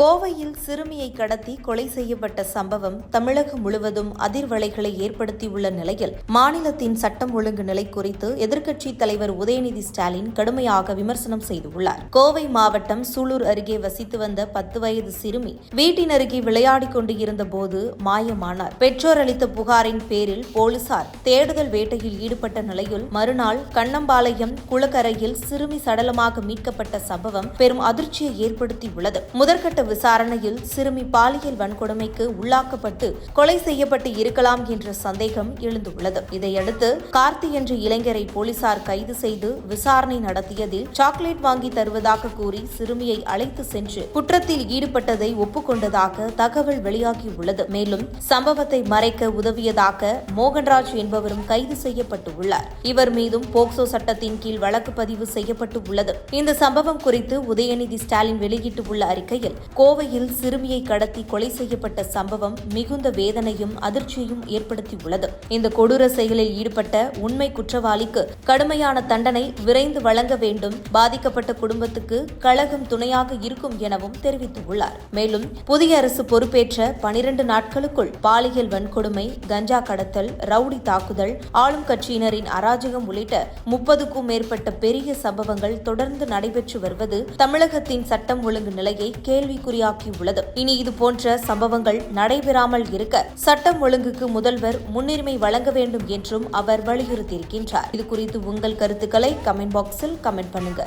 கோவையில் சிறுமியை கடத்தி கொலை செய்யப்பட்ட சம்பவம் தமிழகம் முழுவதும் அதிர்வலைகளை ஏற்படுத்தியுள்ள நிலையில் மாநிலத்தின் சட்டம் ஒழுங்கு நிலை குறித்து எதிர்க்கட்சித் தலைவர் உதயநிதி ஸ்டாலின் கடுமையாக விமர்சனம் செய்துள்ளார். கோவை மாவட்டம் சூலூர் அருகே வசித்து வந்த 10 வயது சிறுமி வீட்டின் அருகே விளையாடிக் கொண்டு இருந்தபோது மாயமானார். பெற்றோர் அளித்த புகாரின் பேரில் போலீசார் தேடுதல் வேட்டையில் ஈடுபட்ட நிலையில் மறுநாள் கண்ணம்பாளையம் குளக்கரையில் சிறுமி சடலமாக மீட்கப்பட்ட சம்பவம் பெரும் அதிர்ச்சியை ஏற்படுத்தியுள்ளது. முதற்கட்ட விசாரணையில் சிறுமி பாலியல் வன்கொடுமைக்கு உள்ளாக்கப்பட்டு கொலை செய்யப்பட்டு இருக்கலாம் என்ற சந்தேகம் எழுந்துள்ளது. இதையடுத்து கார்த்தி என்ற இளைஞரை போலீசார் கைது செய்து விசாரணை நடத்தியதில் சாக்லேட் வாங்கி தருவதாக கூறி சிறுமியை அழைத்து சென்று குற்றத்தில் ஈடுபட்டதை ஒப்புக்கொண்டதாக தகவல் வெளியாகியுள்ளது. மேலும் சம்பவத்தை மறைக்க உதவியதாக மோகன்ராஜ் என்பவரும் கைது செய்யப்பட்டுள்ளார். இவர் மீதும் போக்சோ சட்டத்தின் கீழ் வழக்கு பதிவு செய்யப்பட்டு உள்ளது. இந்த சம்பவம் குறித்து உதயநிதி ஸ்டாலின் வெளியிட்டுள்ள அறிக்கையில் கோவையில் சிறுமியை கடத்தி கொலை செய்யப்பட்ட சம்பவம் மிகுந்த வேதனையும் அதிர்ச்சியையும் ஏற்படுத்தியுள்ளது. இந்த கொடூர செயலில் ஈடுபட்ட உண்மை குற்றவாளிக்கு கடுமையான தண்டனை விரைந்து வழங்க வேண்டும். பாதிக்கப்பட்ட குடும்பத்துக்கு கழகம் துணையாக இருக்கும் எனவும் தெரிவித்துள்ளார். மேலும் புதிய அரசு பொறுப்பேற்ற 12 நாட்களுக்குள் பாலியல் வன்கொடுமை, கஞ்சா கடத்தல், ரவுடி தாக்குதல், ஆளும் கட்சியினரின் அராஜகம் உள்ளிட்ட 30க்கும் மேற்பட்ட பெரிய சம்பவங்கள் தொடர்ந்து நடைபெற்று வருவது தமிழகத்தின் சட்டம் ஒழுங்கு நிலையை கேள்விக்குறியாக்கியுள்ளது. இனி இதுபோன்ற சம்பவங்கள் நடைபெறாமல் இருக்க சட்டம் ஒழுங்குக்கு முதல்வர் முன்னுரிமை வழங்க வேண்டும் என்றும் அவர் வலியுறுத்தியிருக்கின்றார். இதுகுறித்து உங்கள் கருத்துக்களை கமெண்ட் பாக்ஸில் கமெண்ட் பண்ணுங்க.